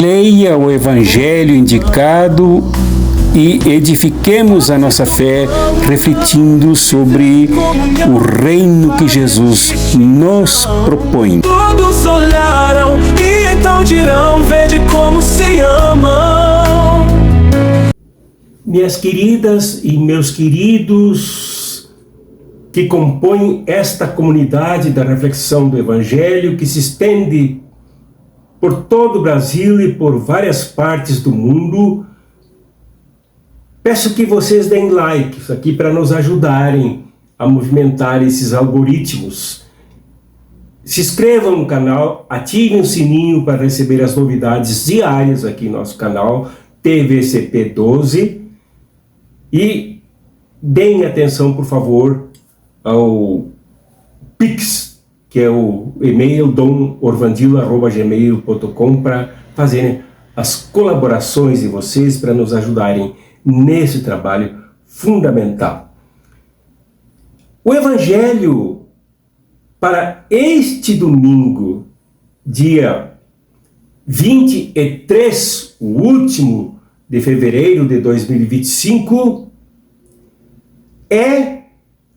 Leia o Evangelho indicado e edifiquemos a nossa fé refletindo sobre o reino que Jesus nos propõe. Todos olharam e então dirão: vede como se amam. Minhas queridas e meus queridos que compõem esta comunidade da reflexão do Evangelho, que se estende por todo o Brasil e por várias partes do mundo, peço que vocês deem likes aqui para nos ajudarem a movimentar esses algoritmos. Se inscrevam no canal, ativem o sininho para receber as novidades diárias aqui no nosso canal TVCP12 e deem atenção, por favor, ao Pix, que é o e-mail domorvandilo@gmail.com, para fazerem as colaborações de vocês para nos ajudarem nesse trabalho fundamental. O Evangelho para este domingo, dia 23, o último de fevereiro de 2025, é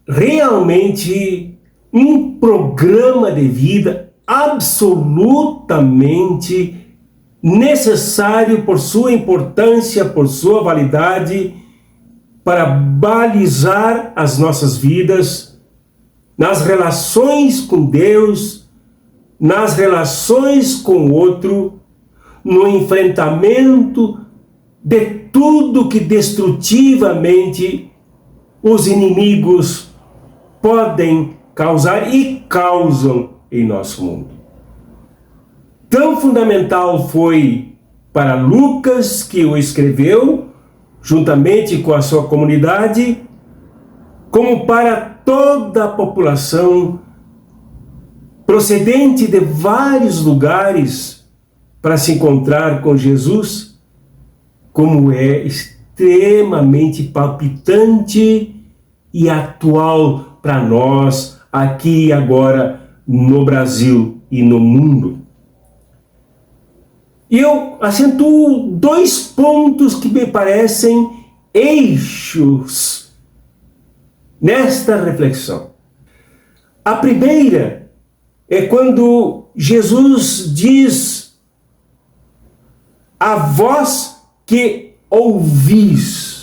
realmente um programa de vida absolutamente necessário por sua importância, por sua validade, para balizar as nossas vidas nas relações com Deus, nas relações com o outro, no enfrentamento de tudo que destrutivamente os inimigos podem causar e causam em nosso mundo. Tão fundamental foi para Lucas, que o escreveu, juntamente com a sua comunidade, como para toda a população procedente de vários lugares para se encontrar com Jesus, como é extremamente palpitante e atual para nós aqui e agora no Brasil e no mundo. E eu acentuo dois pontos que me parecem eixos nesta reflexão. A primeira é quando Jesus diz: a vós que ouvis.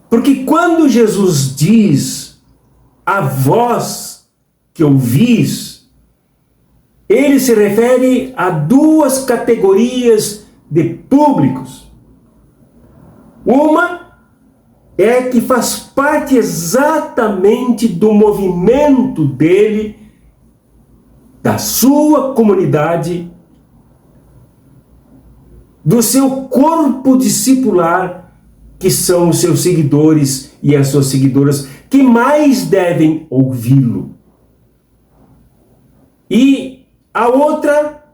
Porque quando Jesus diz a vós que ouvis, ele se refere a duas categorias de públicos. Uma é que faz parte exatamente do movimento dele, da sua comunidade, do seu corpo discipular, que são os seus seguidores e as suas seguidoras, que mais devem ouvi-lo. E a outra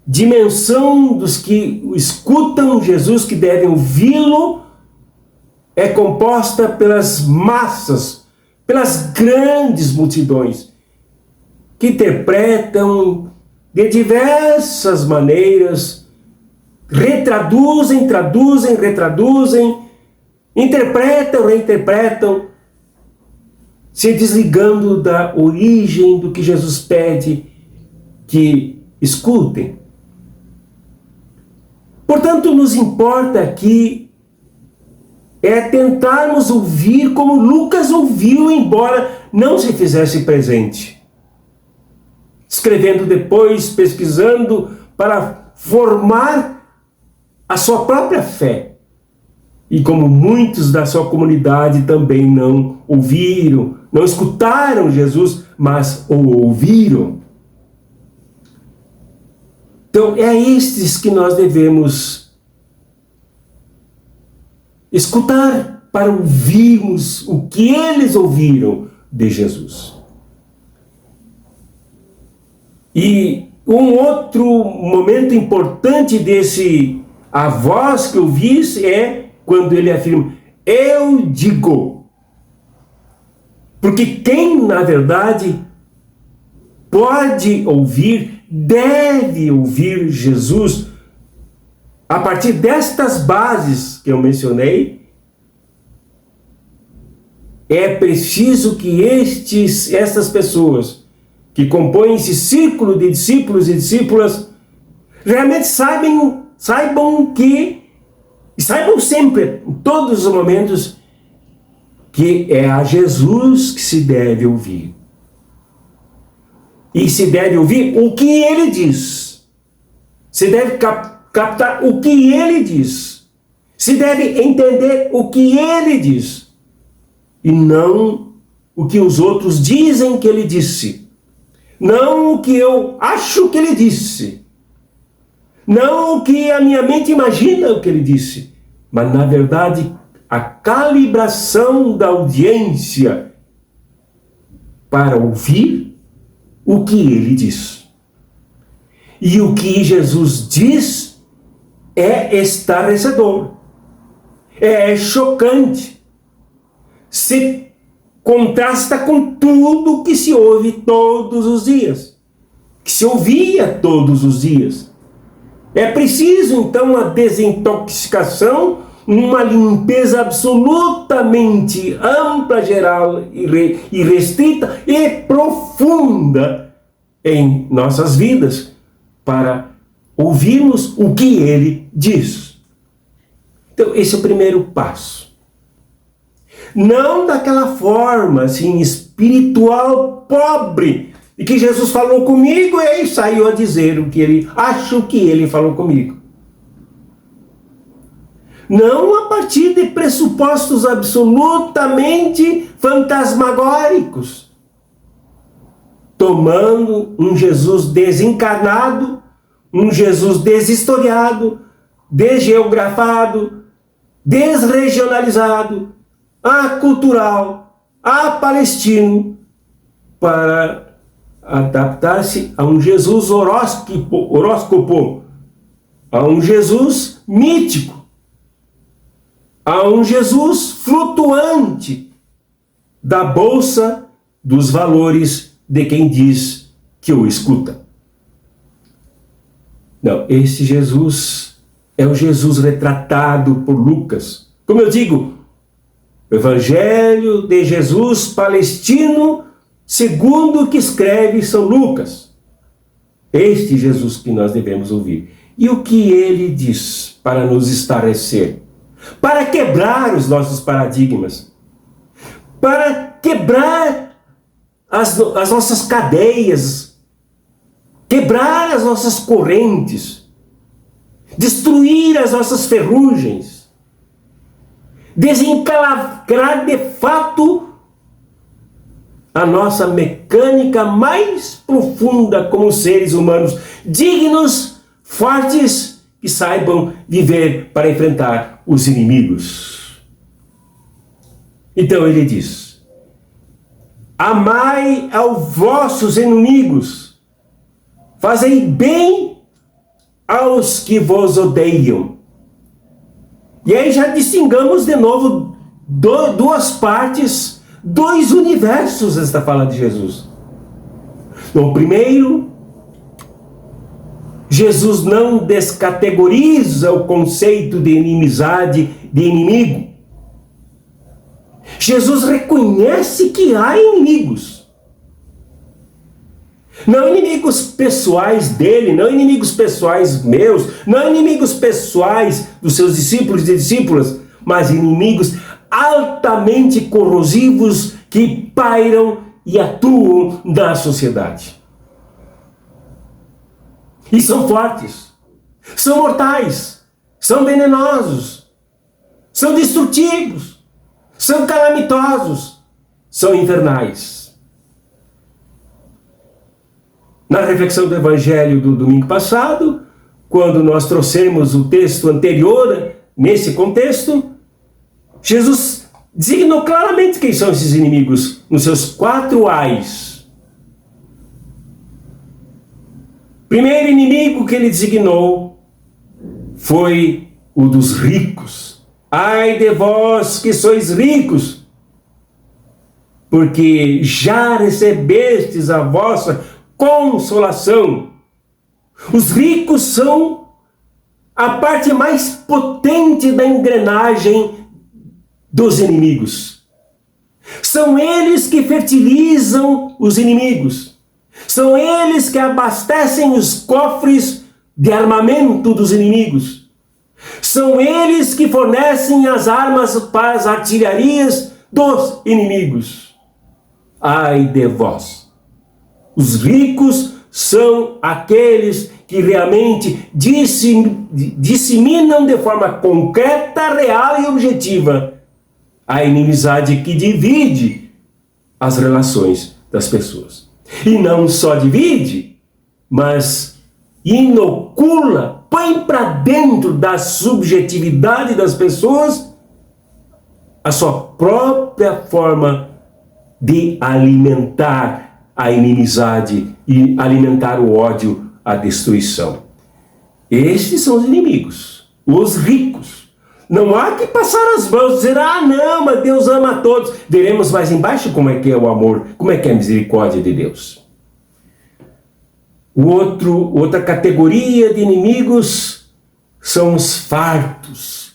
dimensão dos que escutam Jesus, que devem ouvi-lo, é composta pelas massas, pelas grandes multidões, que interpretam de diversas maneiras, retraduzem, interpretam, reinterpretam, se desligando da origem do que Jesus pede que escutem. Portanto, nos importa aqui é tentarmos ouvir como Lucas ouviu, embora não se fizesse presente. Escrevendo depois, pesquisando para formar a sua própria fé. E como muitos da sua comunidade também não ouviram, não escutaram Jesus, mas o ouviram. Então é a estes que nós devemos escutar para ouvirmos o que eles ouviram de Jesus. E um outro momento importante desse a voz que ouvis é quando ele afirma: eu digo. Porque quem, na verdade, pode ouvir deve ouvir Jesus a partir destas bases que eu mencionei. É preciso que estas pessoas que compõem esse círculo de discípulos e discípulas realmente saibam sempre, em todos os momentos, que é a Jesus que se deve ouvir. E se deve ouvir o que ele diz. Se deve captar o que ele diz. Se deve entender o que ele diz. E não o que os outros dizem que ele disse. Não o que eu acho que ele disse. Não o que a minha mente imagina o que ele disse. Mas, na verdade, a calibração da audiência para ouvir o que ele diz. E o que Jesus diz é estarrecedor. É chocante. Se contrasta com tudo que se ouve todos os dias, que se ouvia todos os dias. É preciso, então, uma desintoxicação, uma limpeza absolutamente ampla, geral e restrita e profunda em nossas vidas, para ouvirmos o que ele diz. Então, esse é o primeiro passo. Não daquela forma, assim, espiritual, pobre, e que Jesus falou comigo e aí saiu a dizer o que ele acha que ele falou comigo. Não a partir de pressupostos absolutamente fantasmagóricos, tomando um Jesus desencarnado, um Jesus deshistoriado, desgeografado, desregionalizado, acultural, apalestino, para adaptar-se a um Jesus horóscopo, a um Jesus mítico, a um Jesus flutuante da bolsa dos valores de quem diz que o escuta. Não, esse Jesus é o Jesus retratado por Lucas. Como eu digo, o Evangelho de Jesus palestino, segundo o que escreve São Lucas. Este Jesus que nós devemos ouvir. E o que ele diz para nos estarrecer? Para quebrar os nossos paradigmas. Para quebrar as nossas cadeias. Quebrar as nossas correntes. Destruir as nossas ferrugens. Desencalacrar de fato a nossa mecânica mais profunda como seres humanos, dignos, fortes, que saibam viver para enfrentar os inimigos. Então ele diz: amai aos vossos inimigos, fazei bem aos que vos odeiam. E aí já distingamos de novo duas partes, dois universos esta fala de Jesus. No primeiro, Jesus não descategoriza o conceito de inimizade, de inimigo. Jesus reconhece que há inimigos. Não inimigos pessoais dele, não inimigos pessoais meus, não inimigos pessoais dos seus discípulos e discípulas, mas inimigos altamente corrosivos que pairam e atuam na sociedade. E são fortes, são mortais, são venenosos, são destrutivos, são calamitosos, são infernais. Na reflexão do Evangelho do domingo passado, quando nós trouxemos o texto anterior, nesse contexto, Jesus designou claramente quem são esses inimigos, nos seus 4 ais. Primeiro inimigo que ele designou foi o dos ricos. Ai de vós que sois ricos, porque já recebestes a vossa consolação. Os ricos são a parte mais potente da engrenagem dos inimigos. São eles que fertilizam os inimigos. São eles que abastecem os cofres de armamento dos inimigos. São eles que fornecem as armas para as artilharias dos inimigos. Ai de vós! Os ricos são aqueles que realmente disseminam de forma concreta, real e objetiva a inimizade que divide as relações das pessoas. E não só divide, mas inocula, põe para dentro da subjetividade das pessoas a sua própria forma de alimentar a inimizade e alimentar o ódio, a destruição. Estes são os inimigos, os ricos. Não há que passar as mãos e dizer, não, mas Deus ama a todos. Veremos mais embaixo como é que é o amor, como é que é a misericórdia de Deus. Outra categoria de inimigos são os fartos.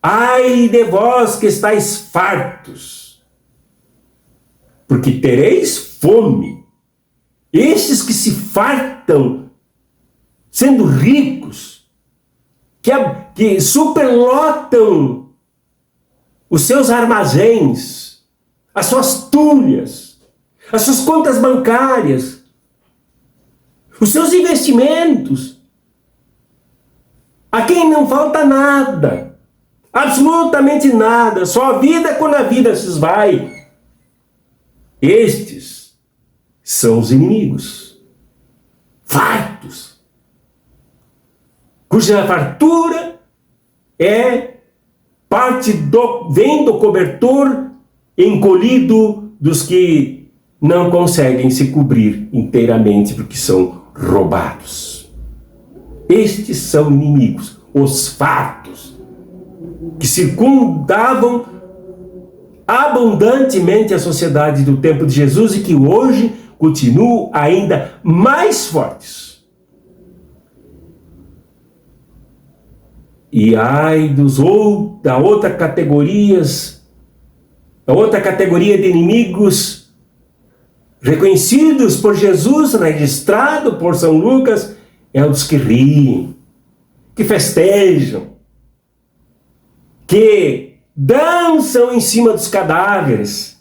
Ai de vós que estáis fartos, porque tereis fome. Estes que se fartam, sendo ricos, que superlotam os seus armazéns, as suas tulhas, as suas contas bancárias, os seus investimentos, a quem não falta nada, absolutamente nada, só a vida quando a vida se esvai. Estes são os inimigos, fartos, cuja fartura vem do cobertor encolhido dos que não conseguem se cobrir inteiramente porque são roubados. Estes são inimigos, os fartos, que circundavam abundantemente a sociedade do tempo de Jesus e que hoje continuam ainda mais fortes. E ai da outra categoria de inimigos reconhecidos por Jesus, registrado por São Lucas, é os que riem, que festejam, que dançam em cima dos cadáveres,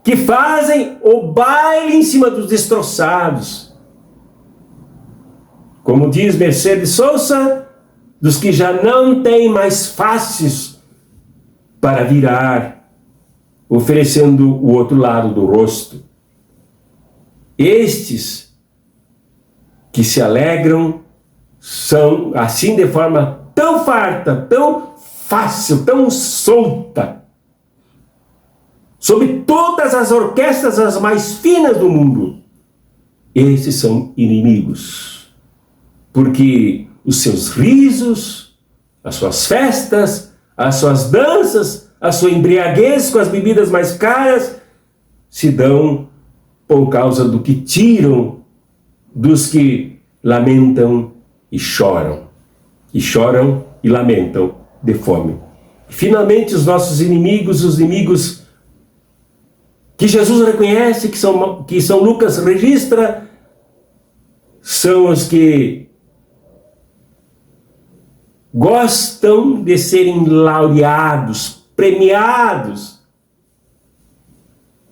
que fazem o baile em cima dos destroçados. Como diz Mercedes Souza, dos que já não têm mais faces para virar, oferecendo o outro lado do rosto. Estes que se alegram são assim de forma tão farta, tão fácil, tão solta, sob todas as orquestras as mais finas do mundo. Esses são inimigos, porque os seus risos, as suas festas, as suas danças, a sua embriaguez com as bebidas mais caras se dão por causa do que tiram dos que lamentam e choram e lamentam de fome. E, finalmente, os nossos inimigos, os inimigos que Jesus reconhece, que São Lucas registra, são os que gostam de serem laureados, premiados,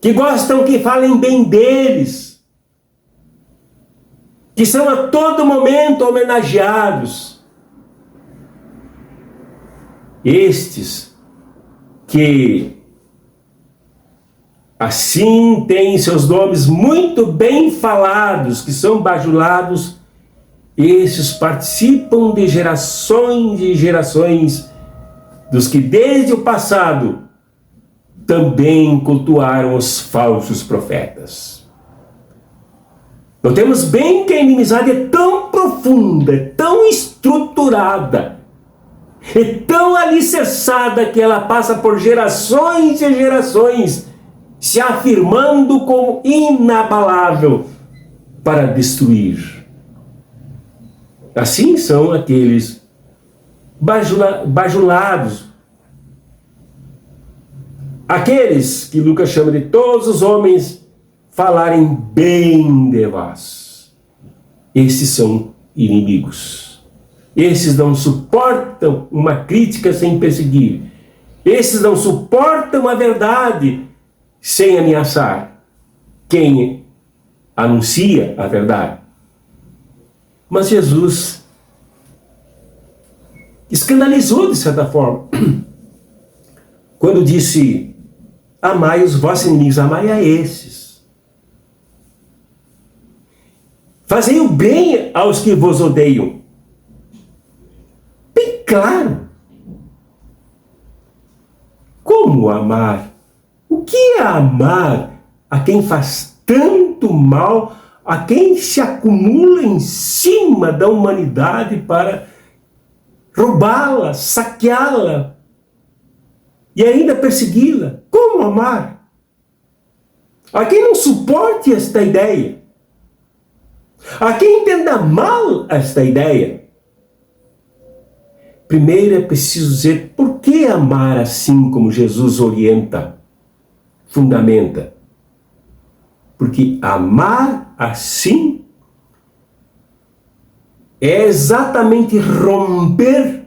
que gostam que falem bem deles, que são a todo momento homenageados. Estes que assim têm seus nomes muito bem falados, que são bajulados, esses participam de gerações e gerações dos que desde o passado também cultuaram os falsos profetas. Notemos bem que a inimizade é tão profunda, é tão estruturada, é tão alicerçada que ela passa por gerações e gerações, se afirmando como inabalável para destruir. Assim são aqueles bajulados, aqueles que Lucas chama de todos os homens falarem bem de vós. Esses são inimigos. Esses não suportam uma crítica sem perseguir. Esses não suportam a verdade sem ameaçar quem anuncia a verdade. Mas Jesus escandalizou de certa forma quando disse: amai os vossos inimigos, amai a esses. Fazei o bem aos que vos odeiam. Bem claro. Como amar? O que é amar a quem faz tanto mal, a quem se acumula em cima da humanidade para roubá-la, saqueá-la e ainda persegui-la? Como amar? A quem não suporte esta ideia, a quem entenda mal esta ideia. Primeiro é preciso dizer por que amar assim como Jesus orienta, fundamenta. Porque amar assim é exatamente romper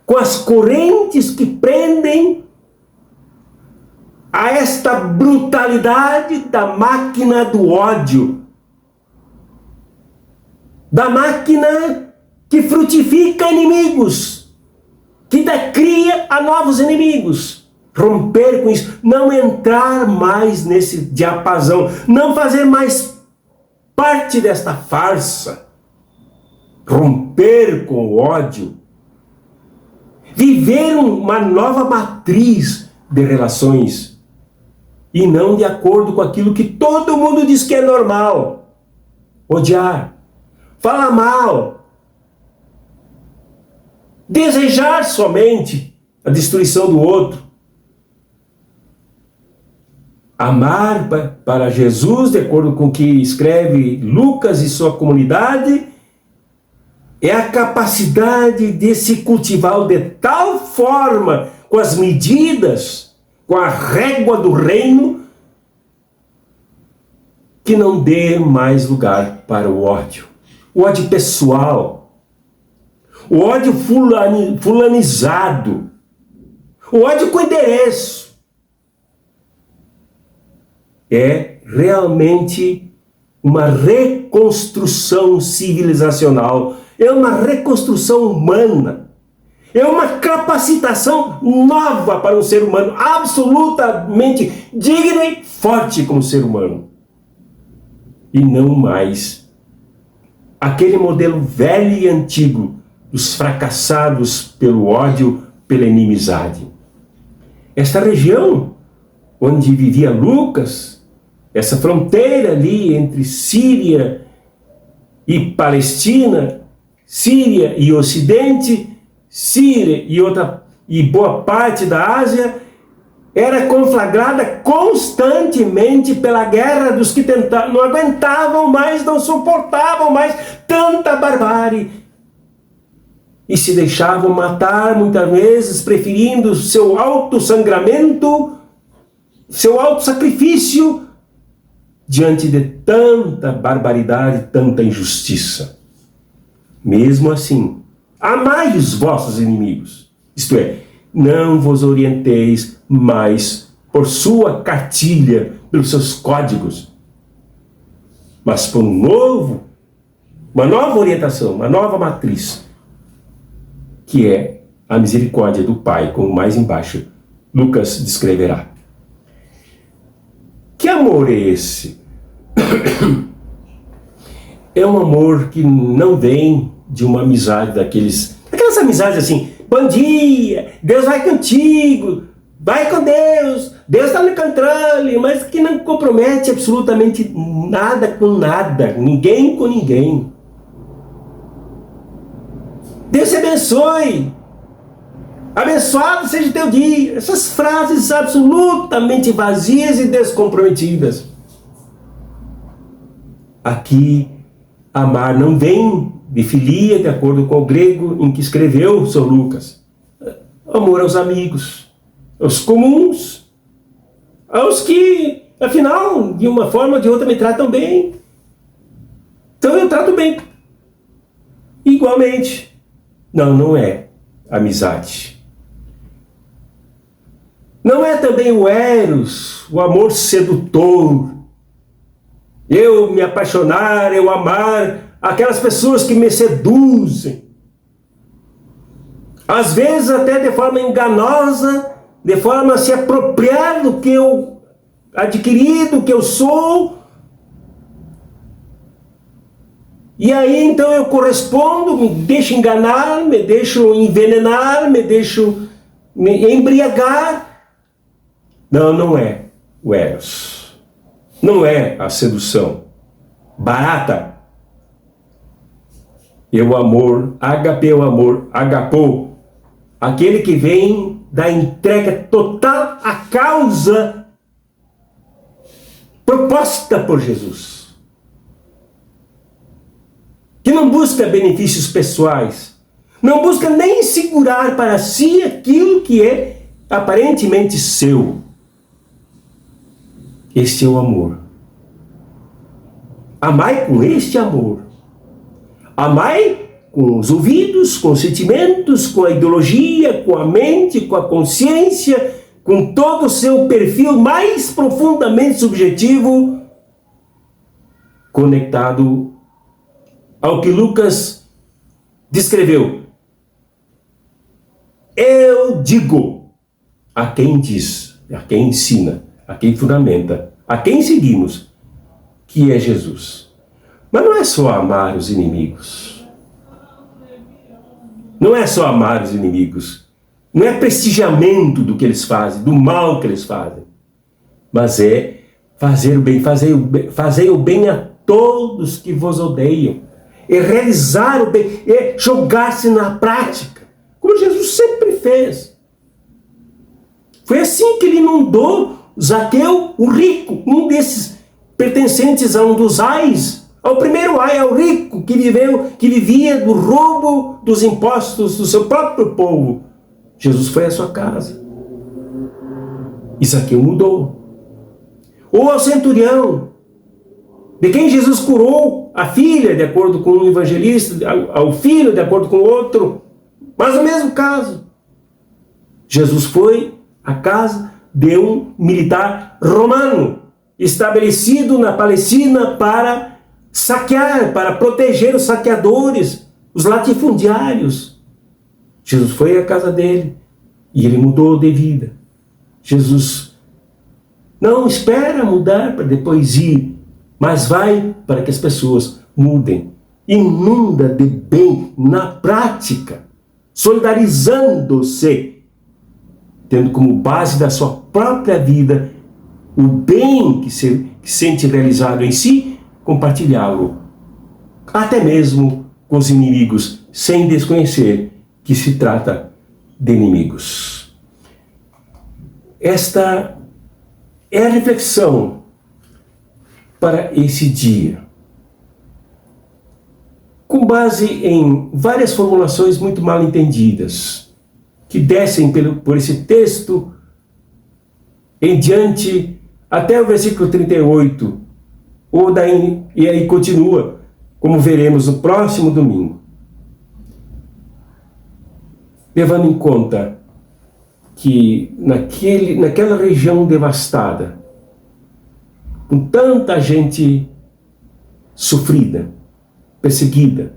com as correntes que prendem a esta brutalidade da máquina do ódio, da máquina que frutifica inimigos, que dá cria a novos inimigos. Romper com isso, não entrar mais nesse diapasão, não fazer mais parte desta farsa. Romper com o ódio, viver uma nova matriz de relações e não de acordo com aquilo que todo mundo diz que é normal. Odiar, falar mal, desejar somente a destruição do outro. Amar para Jesus, de acordo com o que escreve Lucas e sua comunidade, é a capacidade de se cultivar de tal forma, com as medidas, com a régua do reino, que não dê mais lugar para o ódio. O ódio pessoal, o ódio fulanizado, o ódio com endereço. É realmente uma reconstrução civilizacional, é uma reconstrução humana, é uma capacitação nova para um ser humano, absolutamente digno e forte como ser humano. E não mais aquele modelo velho e antigo dos fracassados pelo ódio, pela inimizade. Esta região onde vivia Lucas, essa fronteira ali entre Síria e Palestina, Síria e Ocidente, Síria e boa parte da Ásia, era conflagrada constantemente pela guerra dos que não aguentavam mais, não suportavam mais tanta barbárie e se deixavam matar muitas vezes, preferindo seu autossangramento, seu autossacrifício diante de tanta barbaridade, tanta injustiça. Mesmo assim, amai os vossos inimigos, isto é, não vos orienteis mais por sua cartilha, pelos seus códigos, mas por uma nova orientação, uma nova matriz, que é a misericórdia do Pai, como mais embaixo Lucas descreverá. Que amor é esse? É um amor que não vem de uma amizade aquelas amizades assim, bom dia, Deus vai contigo, vai com Deus, Deus está no controle, mas que não compromete absolutamente nada com nada, ninguém com ninguém. Deus te abençoe, abençoado seja o teu dia. Essas frases absolutamente vazias e descomprometidas. Aqui, amar não vem de filia, de acordo com o grego em que escreveu São Lucas. Amor aos amigos, aos comuns, aos que, afinal, de uma forma ou de outra me tratam bem. Então eu trato bem. Igualmente. Não é amizade. Não é também o eros, o amor sedutor. Eu me apaixonar, eu amar aquelas pessoas que me seduzem. Às vezes até de forma enganosa, de forma a se apropriar do que eu adquiri, do que eu sou. E aí então eu correspondo, me deixo enganar, me deixo envenenar, me deixo me embriagar. Não é o eros. Não é a sedução barata. É o amor, ágape, é o amor, agapô. Aquele que vem da entrega total à causa proposta por Jesus. Que não busca benefícios pessoais. Não busca nem segurar para si aquilo que é aparentemente seu. Este é o amor. Amai com este amor. Amai com os ouvidos, com os sentimentos, com a ideologia, com a mente, com a consciência, com todo o seu perfil mais profundamente subjetivo, conectado ao que Lucas descreveu. Eu digo a quem diz, a quem ensina, a quem fundamenta, a quem seguimos, que é Jesus. Mas não é só amar os inimigos. Não é só amar os inimigos. Não é prestigiamento do que eles fazem, do mal que eles fazem. Mas é fazer o bem, fazer o bem a todos que vos odeiam. É realizar o bem, é jogar-se na prática, como Jesus sempre fez. Foi assim que ele inundou Zaqueu, o rico, um desses pertencentes a um dos ais. Ao primeiro ai, ao rico que vivia do roubo dos impostos do seu próprio povo. Jesus foi à sua casa. E Zaqueu mudou. Ou ao centurião, de quem Jesus curou a filha, de acordo com um evangelista, ao filho, de acordo com outro. Mas no mesmo caso, Jesus foi à casa de um militar romano, estabelecido na Palestina para saquear, para proteger os saqueadores, os latifundiários. Jesus foi à casa dele e ele mudou de vida. Jesus não espera mudar para depois ir, mas vai para que as pessoas mudem. Inunda de bem na prática, solidarizando-se, tendo como base da sua própria vida o bem que sente realizado em si, compartilhá-lo, até mesmo com os inimigos, sem desconhecer que se trata de inimigos. Esta é a reflexão para esse dia, com base em várias formulações muito mal entendidas, que descem por esse texto em diante até o versículo 38, e aí continua, como veremos no próximo domingo. Levando em conta que naquela região devastada, com tanta gente sofrida, perseguida,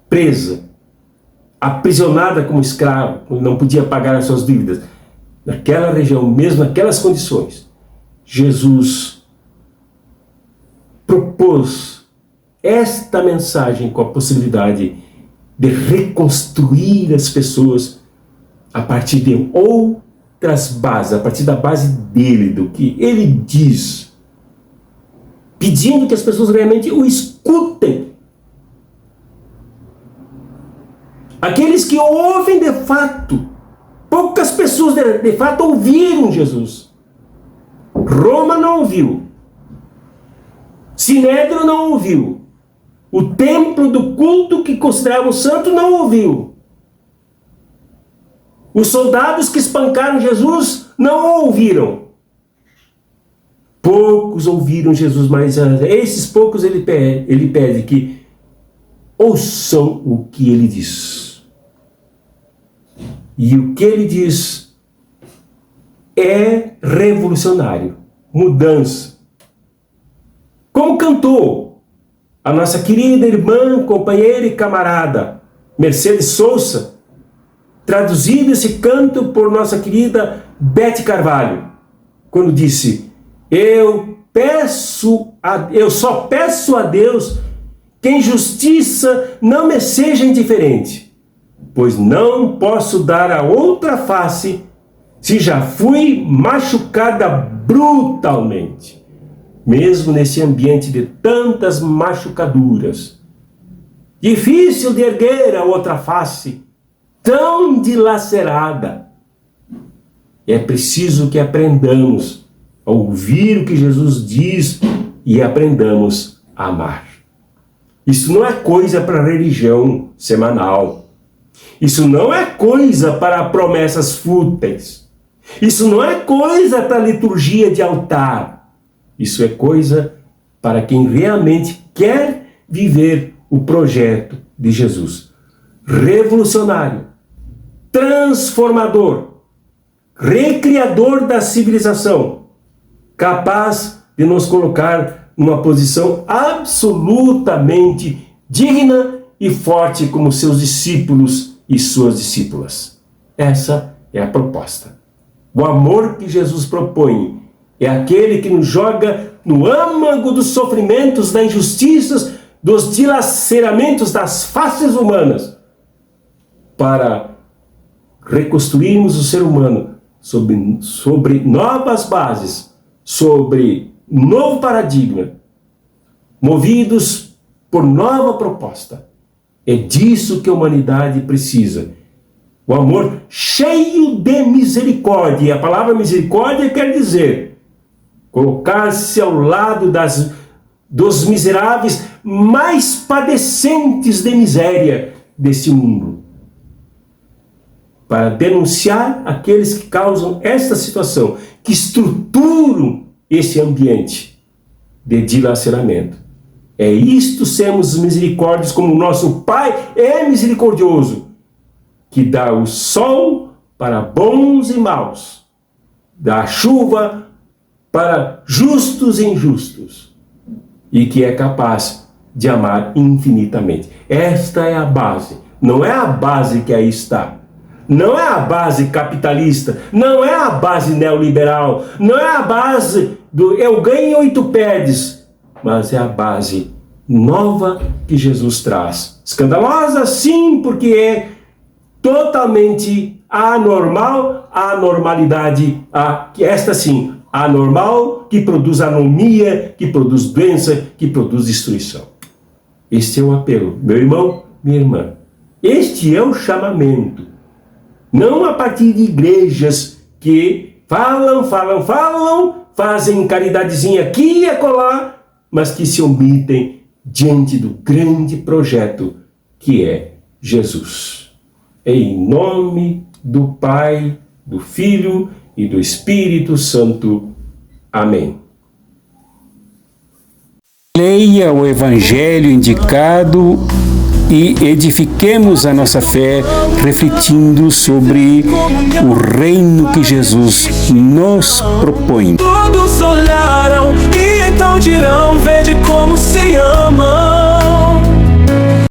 presa, aprisionada como escravo, quando não podia pagar as suas dívidas, naquela região, mesmo naquelas condições, Jesus propôs esta mensagem com a possibilidade de reconstruir as pessoas a partir de outras bases, a partir da base dele, do que ele diz, pedindo que as pessoas realmente o escutem. Aqueles que ouvem de fato, poucas pessoas de fato ouviram Jesus. Roma não ouviu, Sinédrio não ouviu, O templo do culto que consideravam santo não ouviu. Os soldados que espancaram Jesus não ouviram. Poucos ouviram Jesus, mas esses poucos ele pede que ouçam o que ele diz. E o que ele diz é revolucionário, mudança. Como cantou a nossa querida irmã, companheira e camarada Mercedes Souza, traduzido esse canto por nossa querida Beth Carvalho, quando disse: eu só peço a Deus que em justiça não me seja indiferente, pois não posso dar a outra face se já fui machucada brutalmente, mesmo nesse ambiente de tantas machucaduras. Difícil de erguer a outra face, tão dilacerada. É preciso que aprendamos a ouvir o que Jesus diz e aprendamos a amar. Isso não é coisa para religião semanal. Isso não é coisa para promessas fúteis. Isso não é coisa para liturgia de altar. Isso é coisa para quem realmente quer viver o projeto de Jesus. Revolucionário, transformador, recriador da civilização, capaz de nos colocar numa posição absolutamente digna e forte como seus discípulos e suas discípulas. Essa é a proposta. O amor que Jesus propõe é aquele que nos joga no âmago dos sofrimentos, das injustiças, dos dilaceramentos das faces humanas, para reconstruirmos o ser humano sobre novas bases, sobre novo paradigma, movidos por nova proposta. É disso que a humanidade precisa. O amor cheio de misericórdia. E a palavra misericórdia quer dizer colocar-se ao lado dos miseráveis mais padecentes de miséria desse mundo, para denunciar aqueles que causam esta situação, que estruturam esse ambiente de dilaceramento. É isto sermos misericórdios, como o nosso Pai é misericordioso, que dá o sol para bons e maus, dá a chuva para justos e injustos, e que é capaz de amar infinitamente. Esta é a base. Não é a base que aí está. Não é a base capitalista, não é a base neoliberal, não é a base do eu ganho e tu perdes, mas é a base nova que Jesus traz. Escandalosa, sim, porque é totalmente anormal, a anormalidade, esta sim, anormal, que produz anomia, que produz doença, que produz destruição. Este é o apelo, meu irmão, minha irmã. Este é o chamamento. Não a partir de igrejas que falam, fazem caridadezinha aqui e acolá, mas que se omitem diante do grande projeto que é Jesus. Em nome do Pai, do Filho e do Espírito Santo. Amém. Leia o Evangelho indicado e edifiquemos a nossa fé refletindo sobre o reino que Jesus nos propõe. Todos olharam e então dirão: